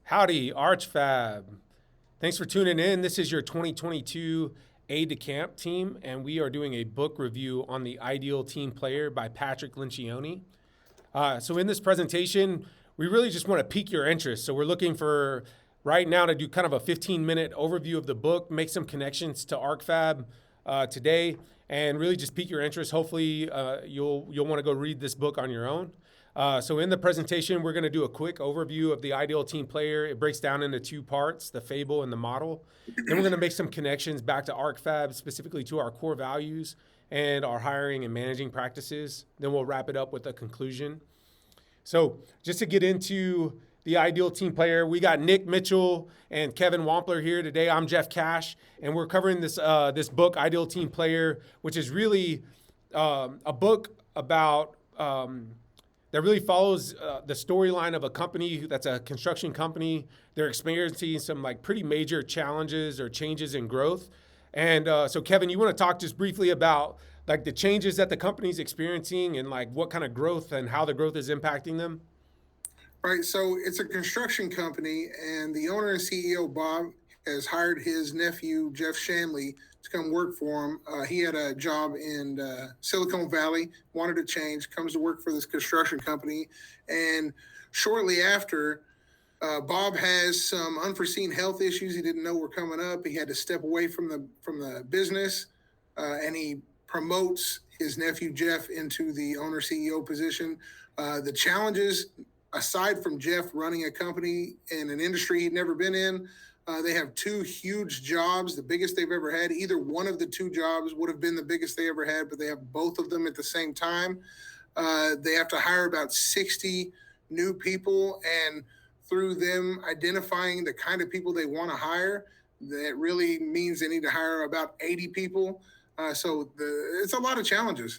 Howdy, Arch-Fab. Thanks for tuning in. This is your 2022 Aide De Camp Team, and we are doing a book review on The Ideal Team Player by Patrick Lencioni. So in this presentation, we really just want to pique your interest. So we're looking for right now to do kind of a 15-minute overview of the book, make some connections to Arch-Fab today, and really just pique your interest. Hopefully, you'll want to go read this book on your own. So in the presentation, we're going to do a quick overview of the ideal team player. It breaks down into two parts, the fable and the model. Then we're going to make some connections back to Arch-Fab, specifically to our core values and our hiring and managing practices. Then we'll wrap it up with a conclusion. So just to get into the ideal team player, we got Nick Mitchell and Kevin Wampler here today. I'm Jeff Cash, and we're covering this book, Ideal Team Player, which is really a book about that really follows the storyline of a company that's a construction company. They're experiencing some pretty major challenges or changes in growth. And so Kevin, you want to talk just briefly about the changes that the company's experiencing and what kind of growth and how the growth is impacting them? Right. So it's a construction company, and the owner and CEO, Bob, has hired his nephew, Jeff Shanley, to come work for him. He had a job in Silicon Valley, wanted to change, comes to work for this construction company. And shortly after, Bob has some unforeseen health issues he didn't know were coming up. He had to step away from the business, and he promotes his nephew, Jeff, into the owner CEO position. The challenges, aside from Jeff running a company in an industry he'd never been in, they have two huge jobs, the biggest they've ever had. Either one of the two jobs would have been the biggest they ever had, but they have both of them at the same time. They have to hire about 60 new people, and through them identifying the kind of people they want to hire, that really means they need to hire about 80 people. So it's a lot of challenges.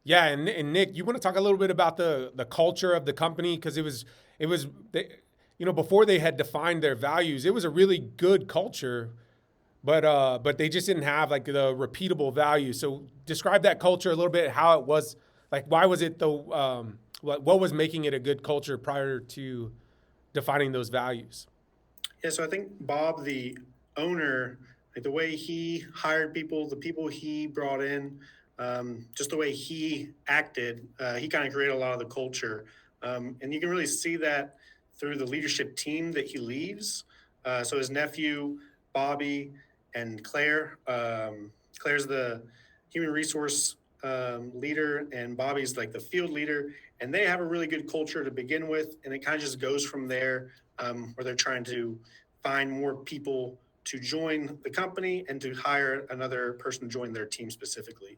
Yeah, and Nick, you want to talk a little bit about the culture of the company, because it was before they had defined their values, it was a really good culture, but they just didn't have the repeatable values. So describe that culture a little bit, how it was, why was it what was making it a good culture prior to defining those values? Yeah, so I think Bob, the owner, the way he hired people, the people he brought in, just the way he acted, he kind of created a lot of the culture. And you can really see that through the leadership team that he leaves. So his nephew, Bobby, and Claire. Claire's the human resource leader, and Bobby's the field leader. And they have a really good culture to begin with. And it kind of just goes from there, where they're trying to find more people to join the company and to hire another person to join their team specifically.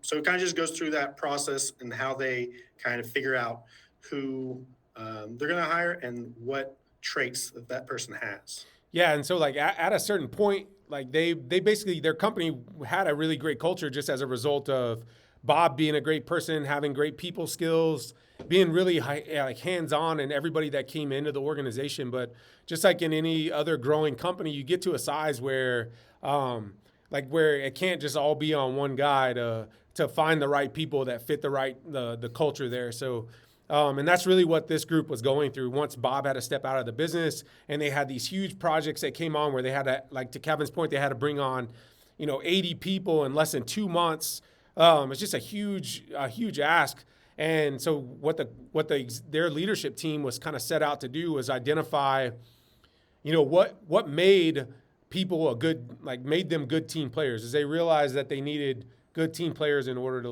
So it kind of just goes through that process and how they kind of figure out who they're going to hire and what traits that person has. Yeah, and so at a certain point, they basically, their company had a really great culture just as a result of Bob being a great person, having great people skills, being really hands-on, and everybody that came into the organization. But just like in any other growing company, you get to a size where where it can't just all be on one guy to find the right people that fit the culture there. So and that's really what this group was going through once Bob had to step out of the business, and they had these huge projects that came on where they had to, to Kevin's point, they had to bring on 80 people in less than 2 months. It's just a huge ask. And so what their leadership team was kind of set out to do was identify what made people made them good team players, is they realized that they needed good team players in order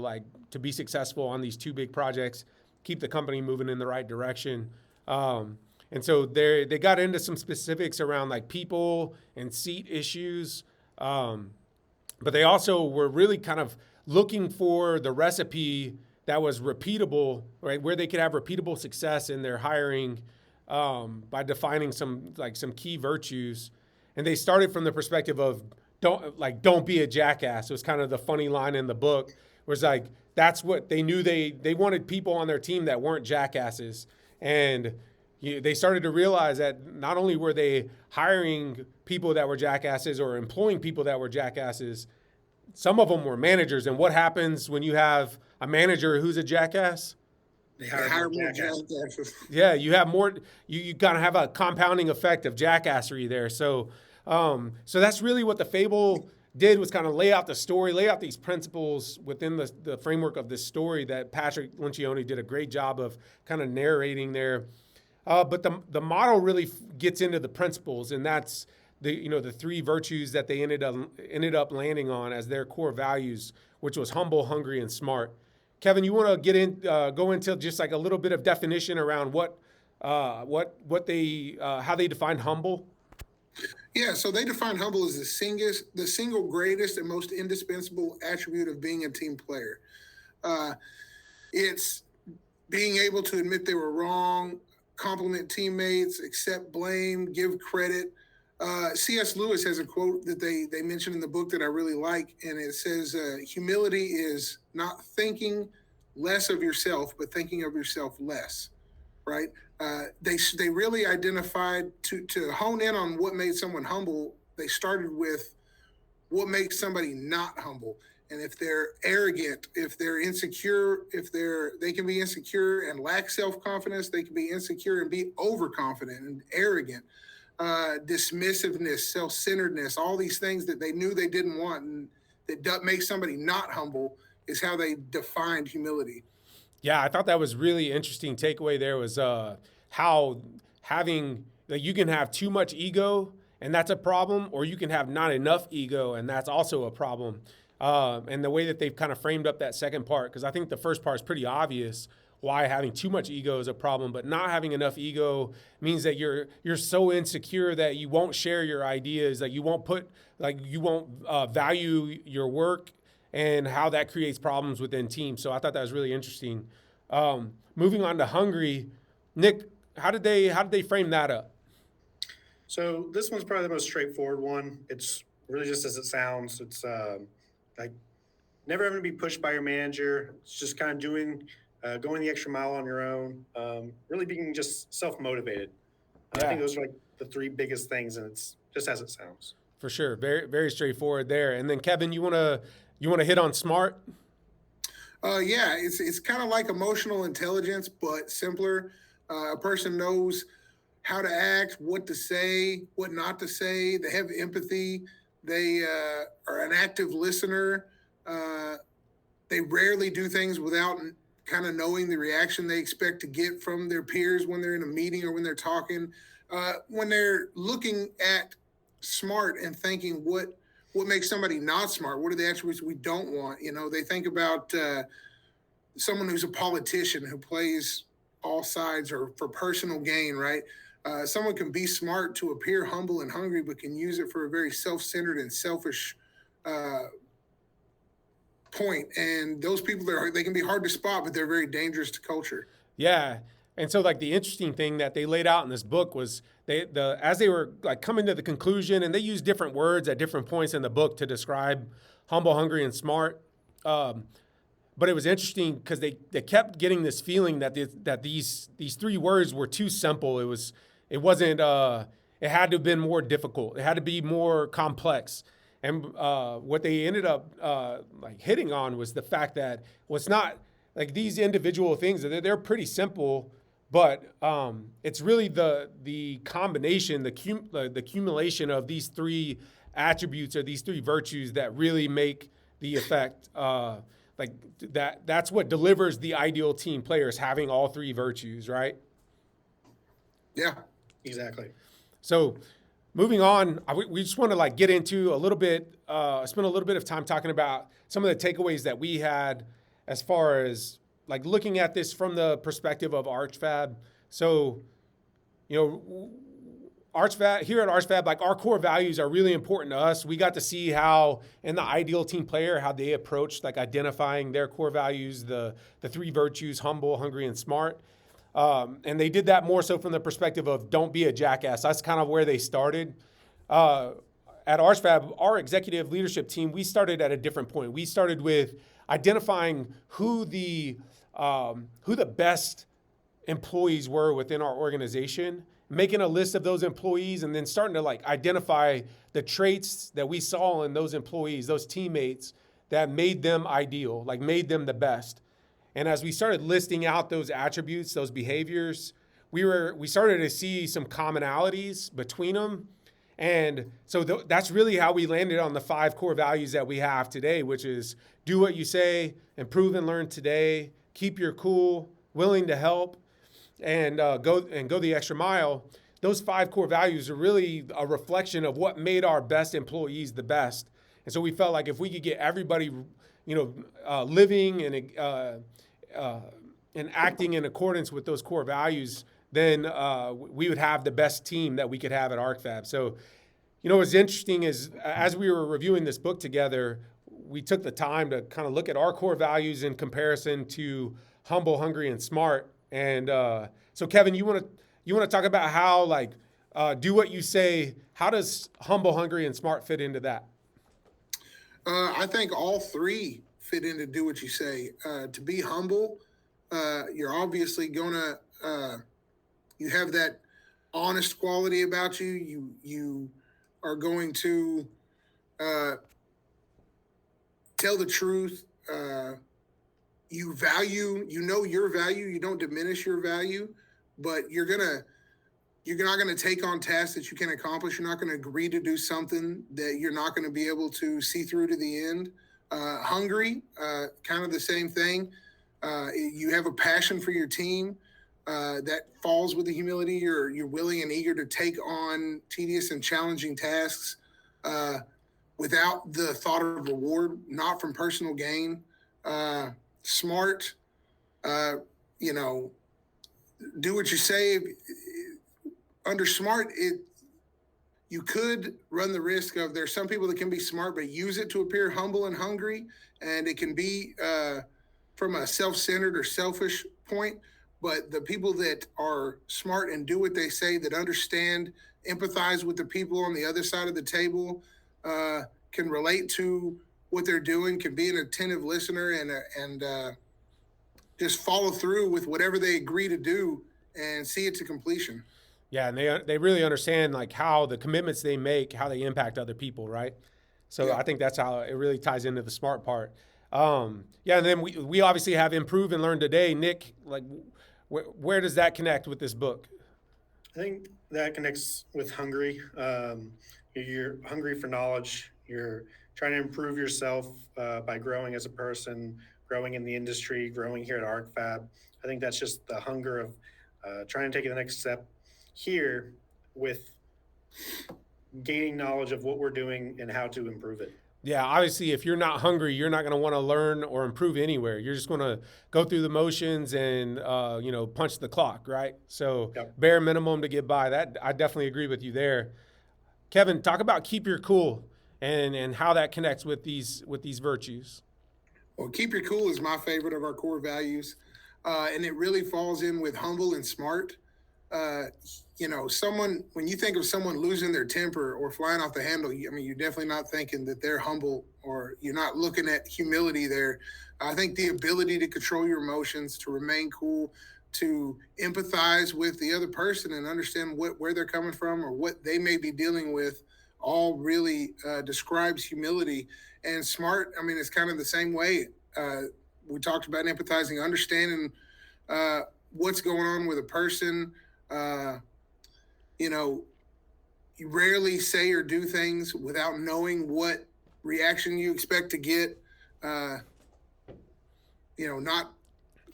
to be successful on these two big projects, keep the company moving in the right direction. And so they got into some specifics around people and seat issues. But they also were really kind of looking for the recipe that was repeatable, right, where they could have repeatable success in their hiring by defining some key virtues. And they started from the perspective of don't be a jackass. It was kind of the funny line in the book, where it's that's what they knew. They wanted people on their team that weren't jackasses. And they started to realize that not only were they hiring people that were jackasses or employing people that were jackasses, some of them were managers. And what happens when you have a manager who's a jackass? They They hire hire more more jackasses. jackasses. Yeah, you have more. You kind of have a compounding effect of jackassery there. So that's really what the fable did, was kind of lay out the story, lay out these principles within the framework of this story that Patrick Lencioni did a great job of kind of narrating there. But the model really gets into the principles, and that's the three virtues that they ended up landing on as their core values, which was humble, hungry, and smart. Kevin, you want to go into just like a little bit of definition around what they how they define humble? Yeah, so they define humble as the single greatest and most indispensable attribute of being a team player. Uh, it's being able to admit they were wrong, compliment teammates, accept blame, give credit. C.S. Lewis has a quote that they mention in the book that I really like, and it says, "Humility is not thinking less of yourself, but thinking of yourself less." Right? They really identified to hone in on what made someone humble. They started with what makes somebody not humble. And if they're arrogant, if they're insecure, they can be insecure and lack self-confidence, they can be insecure and be overconfident and arrogant, dismissiveness, self-centeredness, all these things that they knew they didn't want and that make somebody not humble is how they defined humility. Yeah, I thought that was really interesting takeaway there was how having like you can have too much ego and that's a problem, or you can have not enough ego and that's also a problem. And the way that they've kind of framed up that second part, because I think the first part is pretty obvious why having too much ego is a problem, but not having enough ego means that you're so insecure that you won't share your ideas, that you won't value your work, and how that creates problems within teams. So I thought that was really interesting. Moving on to hungry, Nick, how did they frame that up? So this one's probably the most straightforward one. It's really just as it sounds. It's like never having to be pushed by your manager. It's just kind of going the extra mile on your own. Really being just self-motivated. I think those are like the three biggest things, and it's just as it sounds. For sure, very very straightforward there. And then Kevin, you wanna hit on smart? Yeah, it's kind of like emotional intelligence, but simpler. A person knows how to act, what to say, what not to say. They have empathy. They are an active listener. They rarely do things without kind of knowing the reaction they expect to get from their peers when they're in a meeting or when they're talking. When they're looking at smart and thinking what makes somebody not smart, what are the attributes we don't want? They think about someone who's a politician who plays all sides or for personal gain, right? Someone can be smart to appear humble and hungry, but can use it for a very self-centered and selfish point. And those people, they can be hard to spot, but they're very dangerous to culture. Yeah. And so like the interesting thing that they laid out in this book was as they were like coming to the conclusion, and they used different words at different points in the book to describe humble, hungry, and smart. But it was interesting because they kept getting this feeling that these three words were too simple. It wasn't it had to have been more difficult. It had to be more complex. And what they ended up like hitting on was the fact that it's not like these individual things, they're pretty simple, but it's really the combination, the accumulation of these three attributes or these three virtues that really make the effect. Like that's what delivers the ideal team players, having all three virtues, right? Yeah, exactly. So moving on, we just want to like get into a little bit, spend a little bit of time talking about some of the takeaways that we had as far as like looking at this from the perspective of Arch-Fab. So, Arch-Fab, here at Arch-Fab, like our core values are really important to us. We got to see how, in the ideal team player, how they approached like identifying their core values, the three virtues, humble, hungry, and smart. And they did that more so from the perspective of don't be a jackass. That's kind of where they started. At Arch-Fab, our executive leadership team, we started at a different point. We started with identifying who the best employees were within our organization, making a list of those employees, and then starting to like identify the traits that we saw in those employees, those teammates that made them ideal, like made them the best. And as we started listing out those attributes, those behaviors, we started to see some commonalities between them. And so that's really how we landed on the 5 core values that we have today, which is do what you say, improve and learn today, keep your cool, willing to help, and go the extra mile. Those 5 core values are really a reflection of what made our best employees the best. And so we felt like if we could get everybody, living and acting in accordance with those core values, then we would have the best team that we could have at Arch-Fab. So, what's interesting is as we were reviewing this book together, we took the time to kind of look at our core values in comparison to humble, hungry, and smart. And so, Kevin, you want to talk about how do what you say? How does humble, hungry, and smart fit into that? I think all 3 fit into do what you say. To be humble, you're obviously gonna you have that honest quality about you. You are going to tell the truth. You value, your value. You don't diminish your value, but you're not going to take on tasks that you can accomplish. You're not going to agree to do something that you're not going to be able to see through to the end. Hungry, kind of the same thing. You have a passion for your team that falls with the humility. You're willing and eager to take on tedious and challenging tasks without the thought of reward, not from personal gain. Smart, do what you say. Under smart, you could run the risk of there's some people that can be smart but use it to appear humble and hungry, and it can be from a self-centered or selfish point. But the people that are smart and do what they say, that understand, empathize with the people on the other side of the table, can relate to what they're doing, can be an attentive listener, and just follow through with whatever they agree to do and see it to completion. Yeah, and they really understand how the commitments they make, how they impact other people, right? So yeah. I think that's how it really ties into the smart part. And then we obviously have improve and learn today. Nick, where does that connect with this book? I think that connects with hungry. You're hungry for knowledge. You're trying to improve yourself by growing as a person, growing in the industry, growing here at Arch-Fab. I think that's just the hunger of trying to take the next step here with gaining knowledge of what we're doing and how to improve it. Yeah, obviously, if you're not hungry, you're not going to want to learn or improve anywhere. You're just going to go through the motions and, punch the clock, right? So yep. Bare minimum to get by. That I definitely agree with you there. Kevin, talk about keep your cool and how that connects with these when Well, keep your cool is my favorite of our core values, and it really falls in with humble and smart. When you think of someone losing their temper or flying off the handle, you're definitely not thinking that they're humble, or you're not looking at humility there. I think the ability to control your emotions, to remain cool, to empathize with the other person and understand where they're coming from or what they may be dealing with, all really describes humility. And smart, it's kind of the same way. We talked about empathizing, understanding what's going on with a person. You rarely say or do things without knowing what reaction you expect to get. Not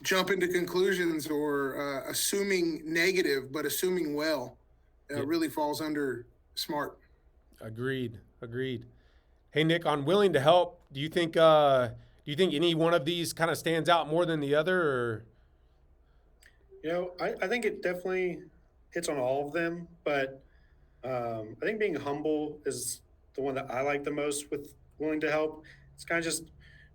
jumping to conclusions or assuming negative, but assuming well, really falls under smart. Agreed. Hey, Nick, on willing to help, do you think any one of these kind of stands out more than the other, or? I think it definitely hits on all of them, but I think being humble is the one that I like the most with willing to help. It's kind of just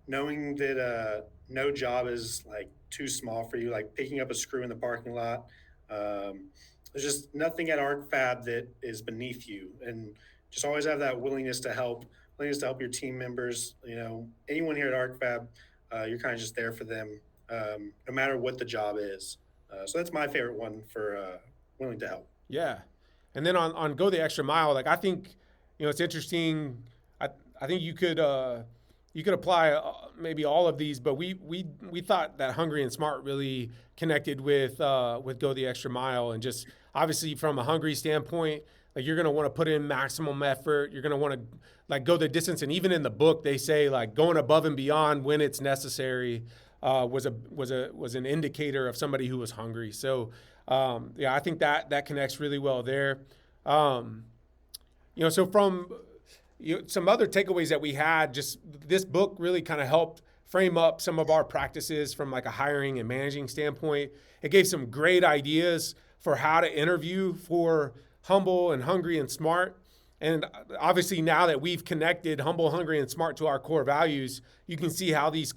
knowing that no job is too small for you, like picking up a screw in the parking lot. There's just nothing at Arch-Fab that is beneath you, and just always have that willingness to help your team members. Anyone here at Arch-Fab, you're kind of just there for them, no matter what the job is. So that's my favorite one for willing to help. Yeah. And then on go the extra mile, I think, it's interesting. I think you could you could apply maybe all of these, but we thought that Hungry and Smart really connected with Go the Extra Mile, and just obviously from a Hungry standpoint, like you're going to want to put in maximum effort. You're going to want to like go the distance, and even in the book they say like going above and beyond when it's necessary was an indicator of somebody who was hungry. So yeah, I think that connects really well there. So from some other takeaways that we had, just this book really kind of helped frame up some of our practices from like a hiring and managing standpoint. It gave some great ideas for how to interview for Humble and Hungry and Smart. And obviously now that we've connected Humble, Hungry, and Smart to our core values, you can see how these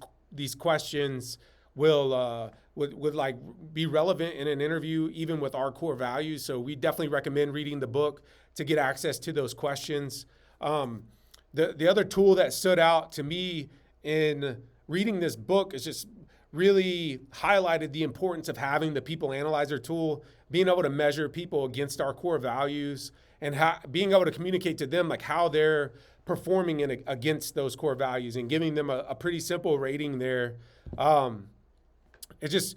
questions will would like be relevant in an interview, even with our core values. So we definitely recommend reading the book to get access to those questions. The other tool that stood out to me in reading this book is just really highlighted the importance of having the people analyzer tool, being able to measure people against our core values, and being able to communicate to them like how they're performing against those core values, and giving them a pretty simple rating there. It's just,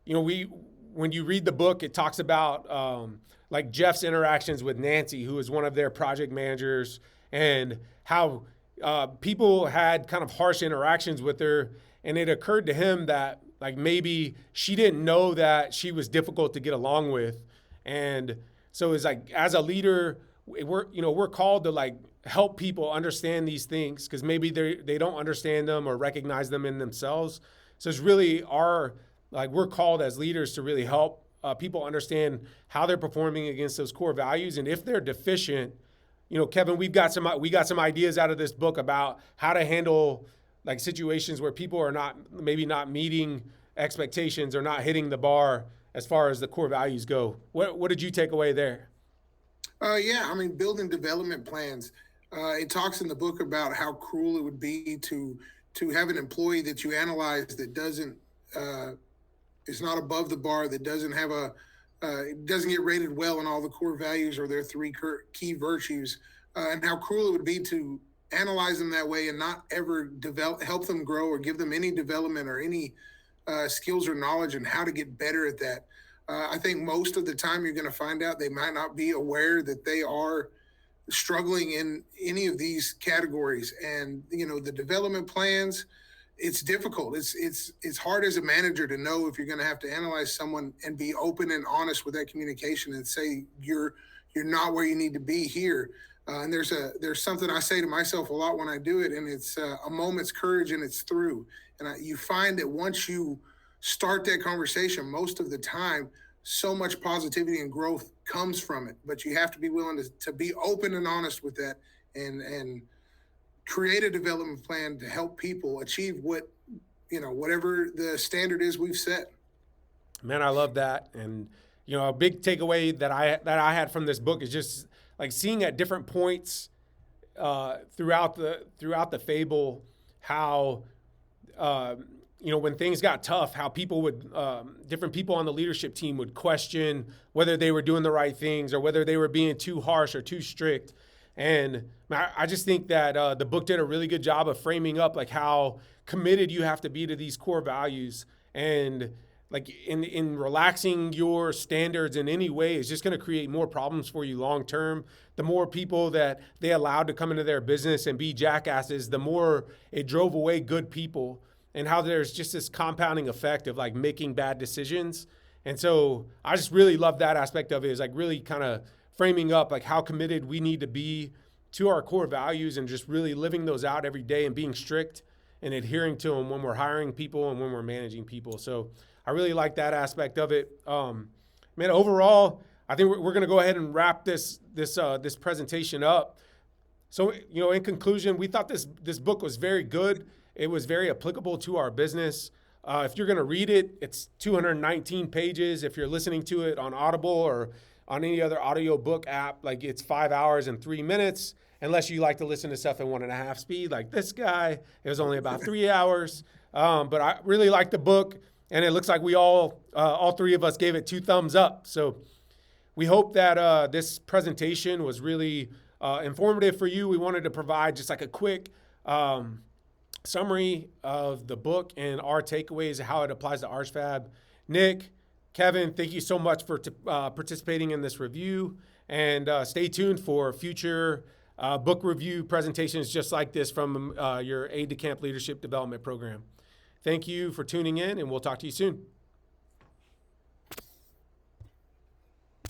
when you read the book, it talks about like Jeff's interactions with Nancy, who is one of their project managers, and how people had kind of harsh interactions with her. And it occurred to him that like maybe she didn't know that she was difficult to get along with. And so it's like, as a leader, we're called to like help people understand these things, because maybe they don't understand them or recognize them in themselves. So it's really we're called as leaders to really help people understand how they're performing against those core values. And if they're deficient, Kevin, we got some ideas out of this book about how to handle like situations where people are maybe not meeting expectations or not hitting the bar as far as the core values go. What did you take away there? Yeah, I mean, building development plans. It talks in the book about how cruel it would be to have an employee that you analyze that doesn't is not above the bar, that doesn't have doesn't get rated well in all the core values or their three key virtues, and how cruel it would be to analyze them that way and not ever help them grow or give them any development or any skills or knowledge on how to get better at that. I think most of the time you're going to find out they might not be aware that they are struggling in any of these categories. And, the development plans, it's difficult. It's hard as a manager to know if you're going to have to analyze someone and be open and honest with that communication and say, you're not where you need to be here. And there's something I say to myself a lot when I do it, and it's a moment's courage and it's through. And you find that once you start that conversation, most of the time, so much positivity and growth comes from it. But you have to be willing to be open and honest with that, and create a development plan to help people achieve whatever the standard is we've set. Man, I love that. And, a big takeaway that I had from this book is just like seeing at different points throughout the fable how when things got tough, how people would different people on the leadership team would question whether they were doing the right things or whether they were being too harsh or too strict. And I just think that the book did a really good job of framing up like how committed you have to be to these core values, and like in relaxing your standards in any way is just going to create more problems for you long term. The more people that they allowed to come into their business and be jackasses, the more it drove away good people, and how there's just this compounding effect of like making bad decisions. And so I just really love that aspect of it, is like really kind of framing up like how committed we need to be to our core values, and just really living those out every day and being strict and adhering to them when we're hiring people and when we're managing people. So I really like that aspect of it. Man, overall, I think we're going to go ahead and wrap this presentation up. So, in conclusion, we thought this book was very good. It was very applicable to our business. If you're going to read it, it's 219 pages. If you're listening to it on Audible or on any other audio book app, like it's 5 hours and 3 minutes, unless you like to listen to stuff at 1.5 speed like this guy. It was only about 3 hours. But I really like the book, and it looks like we all three of us gave it 2 thumbs up. So we hope that this presentation was really informative for you. We wanted to provide just like a quick summary of the book and our takeaways, how it applies to Arch-Fab. Nick, Kevin, thank you so much for participating in this review, and stay tuned for future book review presentations just like this from your Aide De Camp Leadership Development Program. Thank you for tuning in, and we'll talk to you soon.